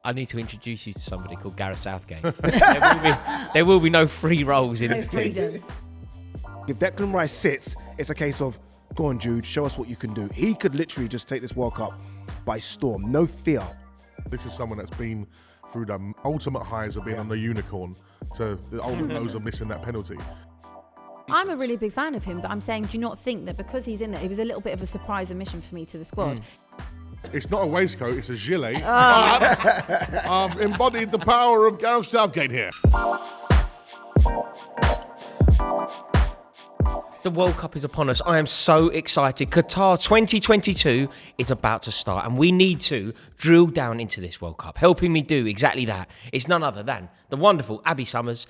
I need to introduce you to somebody called Gareth Southgate. there will be no free roles in this team. If Declan Rice sits, it's a case of, go on, Jude, show us what you can do. He could literally just take this World Cup by storm. No fear. This is someone that's been through the ultimate highs of being on the unicorn to the ultimate lows of missing that penalty. I'm a really big fan of him, but I'm saying, do you not think that because he's in there, it was a little bit of a surprise admission for me to the squad? It's not a waistcoat, it's a gilet. But I've embodied the power of Gareth Southgate here. The World Cup is upon us. I am so excited. Qatar 2022 is about to start, and we need to drill down into this World Cup. Helping me do exactly that is none other than the wonderful Abby Summers,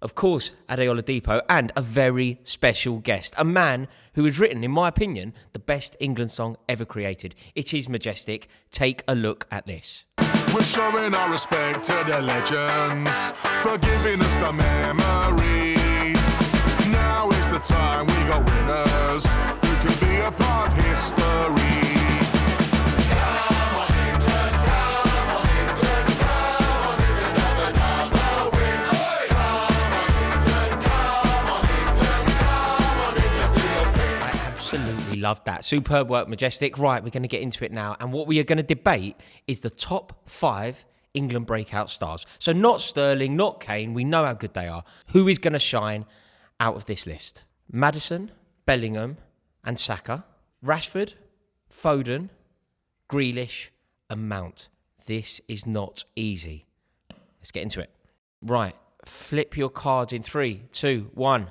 of course, Adeola Depot, and a very special guest, a man who has written, in my opinion, the best England song ever created. It is majestic. Take a look at this. We're showing our respect to the legends for giving us the memories. Now is the time we got winners who can be a part of history. Absolutely loved that. Superb work, Majestic. Right, we're going to get into it now. And what we are going to debate is the top 5 England breakout stars. So not Sterling, not Kane. We know how good they are. Who is going to shine out of this list? Maddison, Bellingham and Saka. Rashford, Foden, Grealish and Mount. This is not easy. Let's get into it. Right, flip your cards in 3, 2, 1.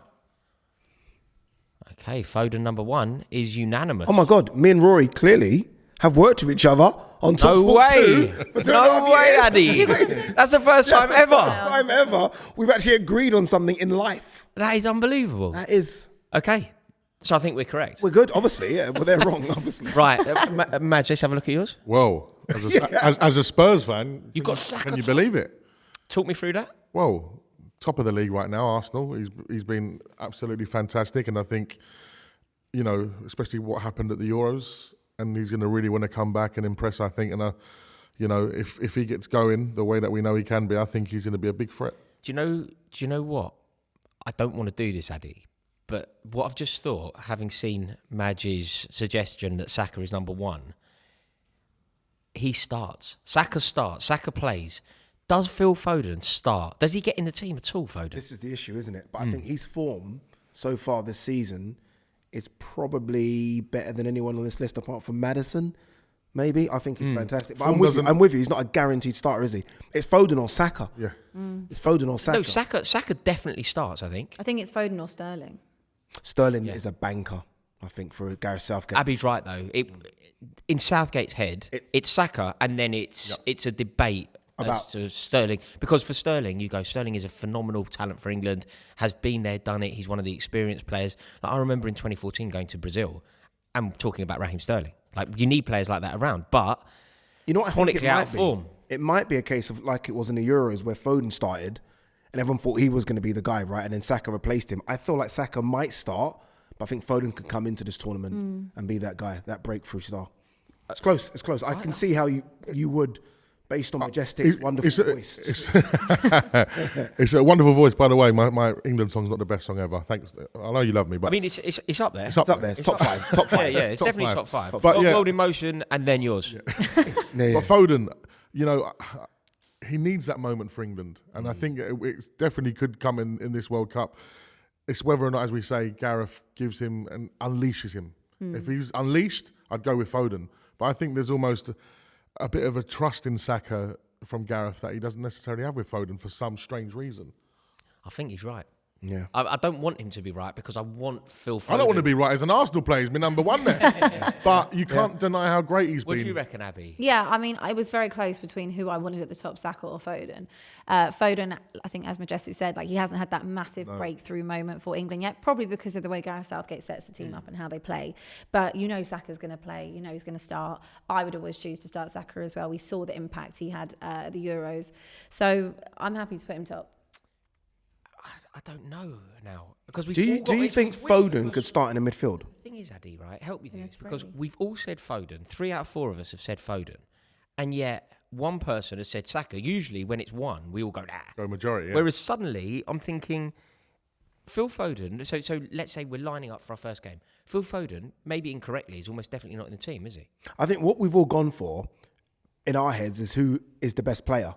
Okay, Foden number 1 is unanimous. Oh my God, me and Rory clearly have worked with each other on Top No Sport way. 2 for 2.5 No way, years. Addy. That's the first time ever. First time ever. We've actually agreed on something in life. That is unbelievable. That is. Okay, so I think we're correct. We're good, obviously. Yeah, but they're wrong, obviously. Right, Madge, let's have a look at yours. Whoa, as a Spurs fan, You've got Saka. can you believe it? Talk me through that. Well, top of the league right now, Arsenal. He's been absolutely fantastic, and I think, you know, especially what happened at the Euros, and he's going to really want to come back and impress, I think. And, you know, if he gets going the way that we know he can be, I think he's going to be a big threat. Do you know what? I don't want to do this, Addy, but what I've just thought, having seen Madge's suggestion that Saka is number 1, he starts. Saka starts. Saka plays. Does Phil Foden start? Does he get in the team at all, Foden? This is the issue, isn't it? But I think his form so far this season is probably better than anyone on this list apart from Maddison. Maybe. I think he's fantastic. But I'm with you. He's not a guaranteed starter, is he? It's Foden or Saka. Yeah. It's Foden or Saka. No, Saka definitely starts, I think. I think it's Foden or Sterling. Sterling is a banker, I think, for Gareth Southgate. Abby's right, though. In Southgate's head, it's Saka, and then it's a debate as to Sterling. Because for Sterling, you go, Sterling is a phenomenal talent for England, has been there, done it. He's one of the experienced players. Like, I remember in 2014 going to Brazil and talking about Raheem Sterling. Like, you need players like that around, but you know what I think chronically out of form. It might be a case of like it was in the Euros where Foden started and everyone thought he was going to be the guy, right? And then Saka replaced him. I feel like Saka might start, but I think Foden could come into this tournament and be that guy, that breakthrough star. It's close. It's close. I can see how you would, based on Majestic's wonderful voice. It's a wonderful voice, by the way. My England song's not the best song ever. Thanks. I know you love me, but I mean, it's up there. It's up there. It's top 5. Top 5. Yeah, it's definitely top 5. But But yeah. World in Motion and then yours. But Foden, you know, he needs that moment for England, and I think it definitely could come in this World Cup. It's whether or not, as we say, Gareth gives him and unleashes him. If he's unleashed, I'd go with Foden. But I think there's almost a bit of a trust in Saka from Gareth that he doesn't necessarily have with Foden for some strange reason. I think he's right. Yeah. I don't want him to be right because I want Phil Foden. I don't want to be right as an Arsenal player. He's been number 1 there. But you can't deny how great he's What been. do you reckon, Abby? Yeah, I mean, I was very close between who I wanted at the top, Saka or Foden. Foden, I think, as Majestic said, like he hasn't had that massive breakthrough moment for England yet, probably because of the way Gareth Southgate sets the team up and how they play. But you know Saka's going to play. You know he's going to start. I would always choose to start Saka as well. We saw the impact he had at the Euros. So I'm happy to put him top. I don't know now because we. Do you think Foden could start in the midfield? The thing is, Addy, right? Help me do this because we've all said Foden. 3 out of 4 of us have said Foden, and yet one person has said Saka. Usually when it's one, we all go, nah. Go majority, yeah. Whereas suddenly I'm thinking, Phil Foden, so let's say we're lining up for our first game. Phil Foden, maybe incorrectly, is almost definitely not in the team, is he? I think what we've all gone for in our heads is who is the best player.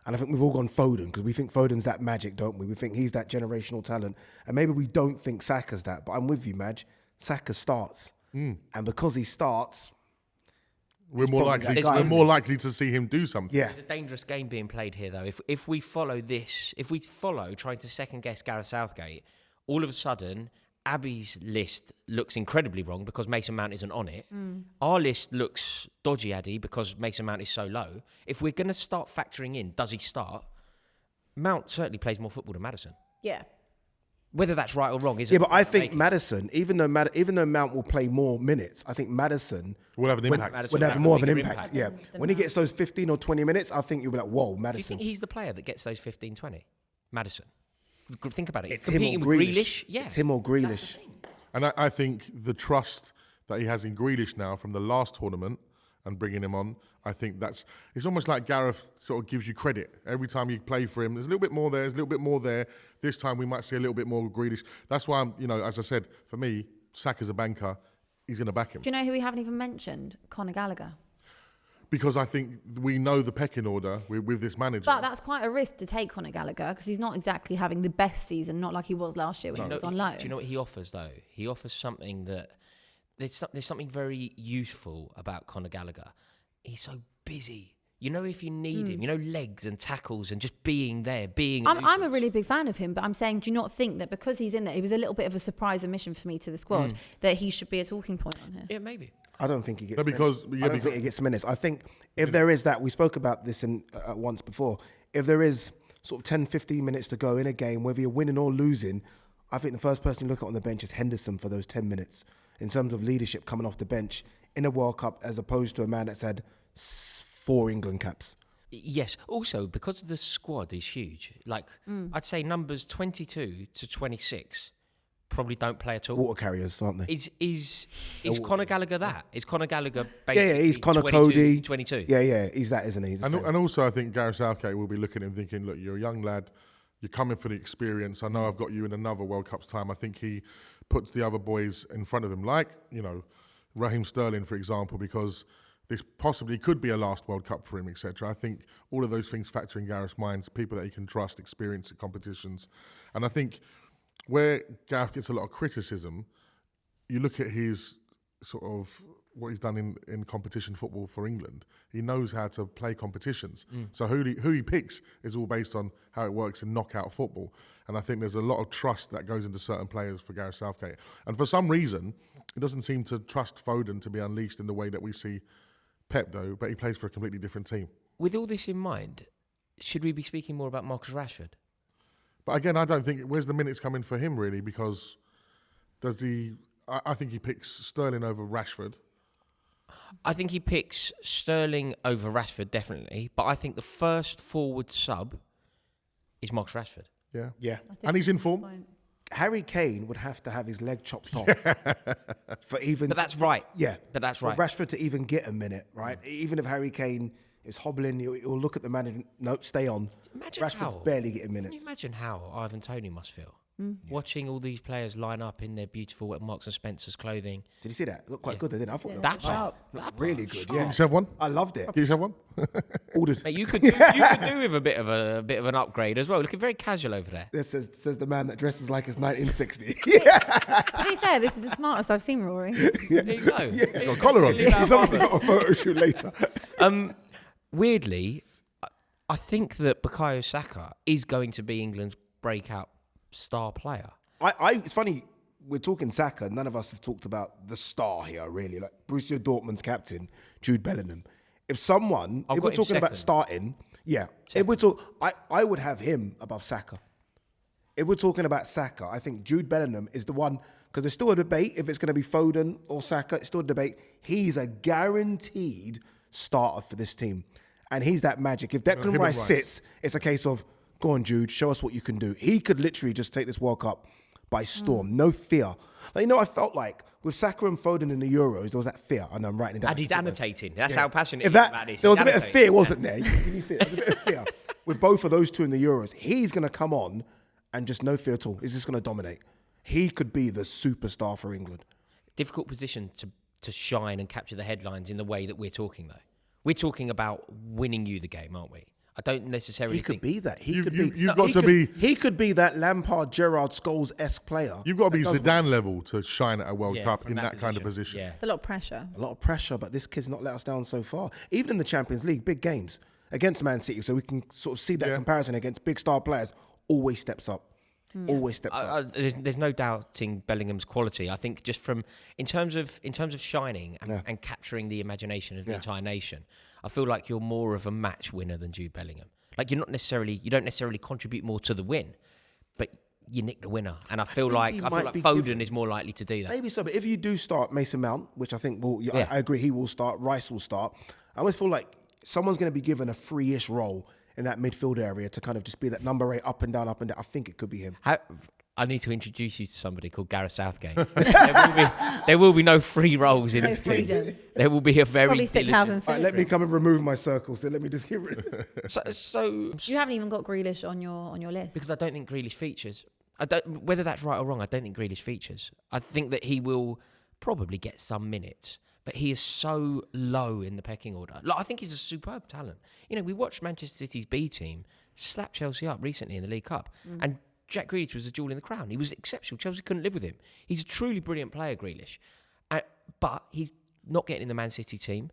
And I think we've all gone Foden because we think Foden's that magic, don't we? We think he's that generational talent. And maybe we don't think Saka's that. But I'm with you, Madge. Saka starts. And because he starts... We're more likely to see him do something. Yeah. There's a dangerous game being played here, though. If we follow trying to second-guess Gareth Southgate, all of a sudden... Abby's list looks incredibly wrong because Mason Mount isn't on it. Our list looks dodgy, Addy, because Mason Mount is so low. If we're going to start factoring in, does he start? Mount certainly plays more football than Maddison. Yeah. Whether that's right or wrong isn't. Yeah, but I think Maddison, even though Mount will play more minutes, I think Maddison will have an impact. Would have more of an impact. Yeah. When he gets those 15 or 20 minutes, I think you'll be like, whoa, Maddison. Do you think he's the player that gets those 15, 20? Maddison. Think about it. It's him or Grealish. Yeah. It's him or Grealish. And I think the trust that he has in Grealish now from the last tournament and bringing him on, I think it's almost like Gareth sort of gives you credit. Every time you play for him, there's a little bit more there, there's a little bit more there. This time we might see a little bit more Grealish. That's why, as I said, for me, Saka's a banker. He's going to back him. Do you know who we haven't even mentioned? Conor Gallagher. Because I think we know the pecking order with this manager. But that's quite a risk to take Conor Gallagher because he's not exactly having the best season, not like he was last year when he was on loan. Do you know what he offers, though? He offers something that... There's something very useful about Conor Gallagher. He's so busy. If you need him, legs and tackles and just being there, I'm a really big fan of him, but I'm saying, do you not think that because he's in there, he was a little bit of a surprise omission for me to the squad, that he should be a talking point on here? Yeah, maybe. I don't think he gets minutes. I don't think he gets minutes. I think if there is that, we spoke about this once before, if there is sort of 10, 15 minutes to go in a game, whether you're winning or losing, I think the first person you look at on the bench is Henderson for those 10 minutes in terms of leadership coming off the bench in a World Cup as opposed to a man that's had 4 England caps. Yes. Also, because the squad is huge, I'd say numbers 22 to 26 probably don't play at all. Water carriers, aren't they? Is Conor Gallagher that? Is Conor Gallagher basically... Yeah, he's Conor 22, Cody. 22. Yeah, he's that, isn't he? And also I think Gareth Southgate will be looking at him thinking, look, you're a young lad, you're coming for the experience. I know I've got you in another World Cup's time. I think he puts the other boys in front of him, like, Raheem Sterling, for example, because this possibly could be a last World Cup for him, etc. I think all of those things factor in Gareth's mind, people that he can trust, experience at competitions. And I think where Gareth gets a lot of criticism, you look at his sort of what he's done in competition football for England. He knows how to play competitions. So who he picks is all based on how it works in knockout football. And I think there's a lot of trust that goes into certain players for Gareth Southgate. And for some reason, he doesn't seem to trust Foden to be unleashed in the way that we see Pep, though, but he plays for a completely different team. With all this in mind, should we be speaking more about Marcus Rashford? But again, I don't think... Where's the minutes coming for him, really? Because I think he picks Sterling over Rashford. I think he picks Sterling over Rashford, definitely. But I think the first forward sub is Marcus Rashford. Yeah. And he's in form. Harry Kane would have to have his leg chopped off for even... But that's right. Yeah. But that's right. For Rashford to even get a minute, right? Even if Harry Kane is hobbling, he'll look at the man and, nope, stay on. Rashford's barely getting minutes. Can you imagine how Ivan Toney must feel? Watching all these players line up in their beautiful Marks and Spencer's clothing. Did you see that? Looked quite good, didn't it? I thought that really good. Can Yeah, you just have one? I loved it. Can you just have one? Ordered. Mate, you could do with a bit of an upgrade as well. Looking very casual over there. This says the man that dresses like it's 1960. To be fair, this is the smartest I've seen Rory. There you go. He's got a collar on. He's obviously got a photo shoot later. Weirdly, I think that Bukayo Saka is going to be England's breakout star player. It's funny, we're talking Saka, none of us have talked about the star here, really. Like Borussia Dortmund's captain, Jude Bellingham. If we're talking about starting, if we're I would have him above Saka. If we're talking about Saka, I think Jude Bellingham is the one, because there's still a debate if it's going to be Foden or Saka, it's still a debate. He's a guaranteed starter for this team. And he's that magic. If Declan Rice sits, it's a case of, go on, Jude, show us what you can do. He could literally just take this World Cup, by storm. No fear. Like, I felt like with Saka and Foden in the Euros, there was that fear. And I'm writing it down. And he's annotating. That's how passionate If he is that, about this. there was He's a bit of annotating. fear, wasn't there? You see it. There was a bit of fear. With both of those two in the Euros, he's going to come on and just no fear at all. He's just going to dominate. He could be the superstar for England. Difficult position to shine and capture the headlines in the way that we're talking, though. We're talking about winning you the game, aren't we? I don't necessarily He could think... be that. He You- could you- be. you've got he to could- be- He could be that Lampard, Gerrard, Scholes-esque player. You've got to be that does Zidane level to shine at a World Yeah, Cup from in that kind of position. Yeah. It's a lot of pressure. a lot of pressure, but this kid's not let us down so far. Even in the Champions League, big games against Man City, so we can sort of see that comparison against big star players. Always steps up. Always steps up. There's no doubting Bellingham's quality. I think just in terms of shining and capturing the imagination of the entire nation, I feel like you're more of a match winner than Jude Bellingham. Like you don't necessarily contribute more to the win, but you nick the winner. And I feel like Foden is more likely to do that. Maybe so, but if you do start Mason Mount, which I think I agree he will start, Rice will start, I always feel like someone's going to be given a free-ish role in that midfield area to kind of just be that number 8 up and down. I think it could be him. I need to introduce you to somebody called Gareth Southgate. there will be no free roles in No this team. freedom. There will be a very Probably stick diligent- Calvin All right, Phillips. let me come and remove my circle. So let me just get rid. So You haven't even got Grealish on your list. because I don't think Grealish features. Whether that's right or wrong, I don't think Grealish features. I think that he will probably get some minutes, but he is so low in the pecking order. Like, I think he's a superb talent. We watched Manchester City's B team slap Chelsea up recently in the League Cup, and Jack Grealish was a jewel in the crown. He was exceptional. Chelsea couldn't live with him. He's a truly brilliant player, Grealish, but he's not getting in the Man City team.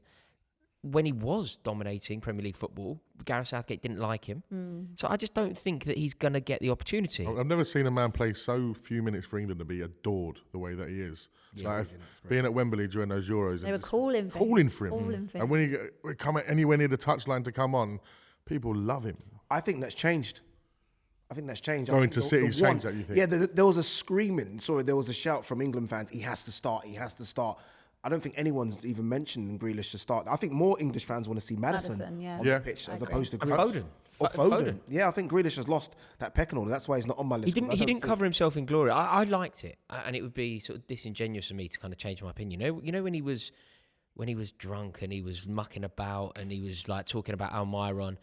When he was dominating Premier League football, Gareth Southgate didn't like him. So I just don't think that he's going to get the opportunity. I've never seen a man play so few minutes for England to be adored the way that he is. Being at Wembley during those Euros, They were and just calling for him. Calling for him. And when he come anywhere near the touchline to come on, people love him. I think that's changed. I Going think to City's changed that, you think? Yeah, there was a screaming. Sorry, there was a shout from England fans. He has to start. He has to start. I don't think anyone's even mentioned Grealish to start. I think more English fans want to see Maddison Madison, yeah. on Yeah. the pitch I as agree. opposed to And Grealish. Foden. Or Foden. Foden. Yeah, I think Grealish has lost that pecking order. That's why he's not on my list. He didn't cover himself in glory. I liked it, and it would be sort of disingenuous for me to kind of change my opinion. When he was drunk and he was mucking about and he was like talking about Almiron,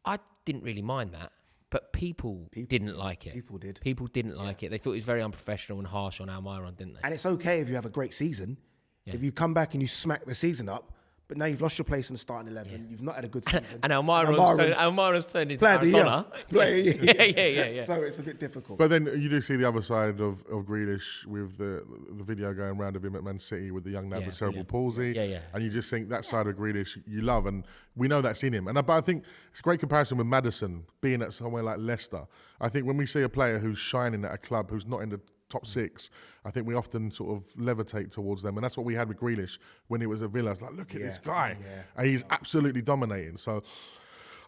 I didn't really mind that. But people didn't like it. People did. People didn't like it. They thought it was very unprofessional and harsh on Almiron, didn't they? And it's okay if you have a great season. Yeah. If you come back and you smack the season up, but now you've lost your place in the starting 11. You've not had a good season. And Almiron's turned into Player of the Maradona. year. Yeah. So it's a bit difficult. But then you do see the other side of Grealish with the video going around of him at Man City with the young lad with cerebral palsy. Yeah. And you just think that side of Grealish you love, and we know that's in him. But I think it's a great comparison with Maddison being at somewhere like Leicester. I think when we see a player who's shining at a club who's not in the top 6, I think we often sort of levitate towards them, and that's what we had with Grealish when he was at Villa. It's like, look at this guy, and he's absolutely dominating. So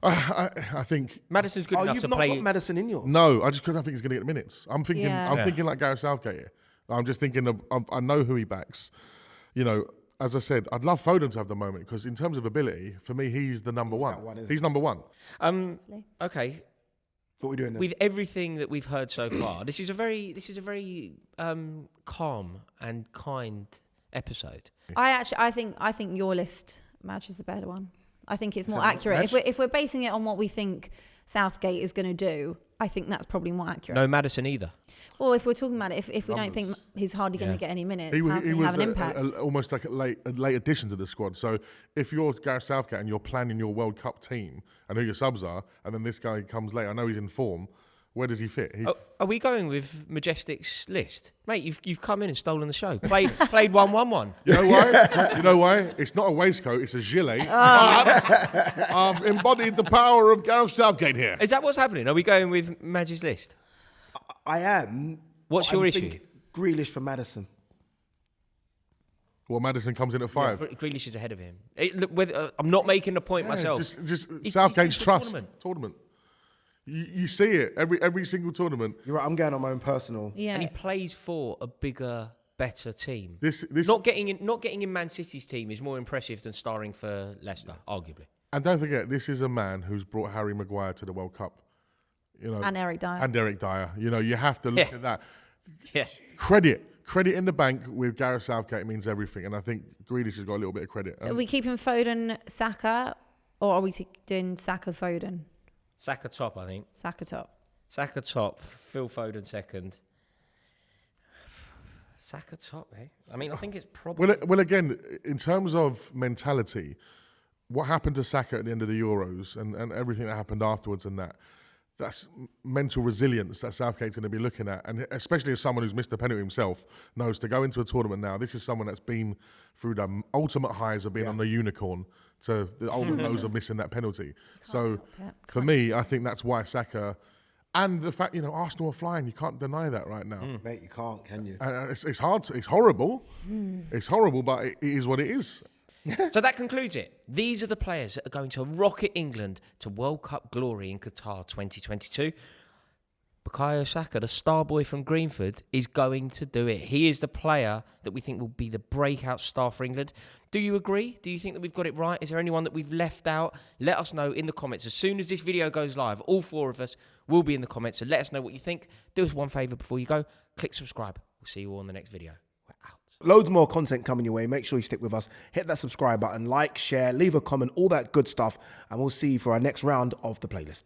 I think Madison's good enough you've to not play. got Maddison in yours. no, I just because I think he's going to get minutes. I'm thinking, Yeah. I'm thinking like Gareth Southgate here. I'm just thinking of I know who he backs. As I said, I'd love Foden to have the moment because in terms of ability, for me, he's the number one. that one, isn't He's number one. Okay. What are we doing then? With everything that we've heard so far, this is a very calm and kind episode. I think your list matches the better one. I think it's more accurate. If we're basing it on what we think Southgate is going to do, I think that's probably more accurate. No Maddison either. Well, if we're talking about it, if we don't think he's hardly going to get any minutes, He how can he was have an impact? almost like a late addition to the squad. So if you're Gareth Southgate and you're planning your World Cup team and who your subs are, and then this guy comes late, I know he's in form. Where does he fit? Are we going with Majestic's list, mate? You've come in and stolen the show. Played 1-1-1. You know why? You know why? It's not a waistcoat, it's a gilet. But I've embodied the power of Gareth Southgate here. Is that what's happening? Are we going with Madge's list? I am. What's but your I issue? think Grealish for Maddison. Well, Maddison comes in at 5. Grealish is ahead of him. I'm not making the point myself. Just He's Southgate's the trust. Tournament. You see it every single tournament. You're right. I'm going on my own personal. Yeah. And he plays for a bigger, better team. This Not getting in Man City's team is more impressive than starring for Leicester, arguably. And don't forget, this is a man who's brought Harry Maguire to the World Cup. And Eric Dyer. And Eric Dyer. You have to look at that. Yeah. credit in the bank with Gareth Southgate means everything, and I think Grealish has got a little bit of credit. So are we keeping Foden, Saka, or are we doing Saka, Foden? Saka top, I think. Saka top. Saka top, Phil Foden second. Saka top, eh? I mean, I think it's probably... Well, again, in terms of mentality, what happened to Saka at the end of the Euros and everything that happened afterwards and that's mental resilience that Southgate's going to be looking at. And especially as someone who's missed a penalty himself, knows to go into a tournament now, this is someone that's been through the ultimate highs of being on the unicorn to the ultimate lows of missing that penalty. So for me, I think that's why Saka... And the fact, Arsenal are flying, you can't deny that right now. Mate, you can't, can you? It's hard, it's horrible. It's horrible, but it is what it is. So that concludes it. These are the players that are going to rocket England to World Cup glory in Qatar 2022. Bukayo Saka, the star boy from Greenford, is going to do it. He is the player that we think will be the breakout star for England. Do you agree? Do you think that we've got it right? Is there anyone that we've left out? Let us know in the comments. As soon as this video goes live, all 4 of us will be in the comments. So let us know what you think. Do us one favour before you go. Click subscribe. We'll see you all in the next video. We're out. Loads more content coming your way. Make sure you stick with us. Hit that subscribe button, like, share, leave a comment, all that good stuff. And we'll see you for our next round of the playlist.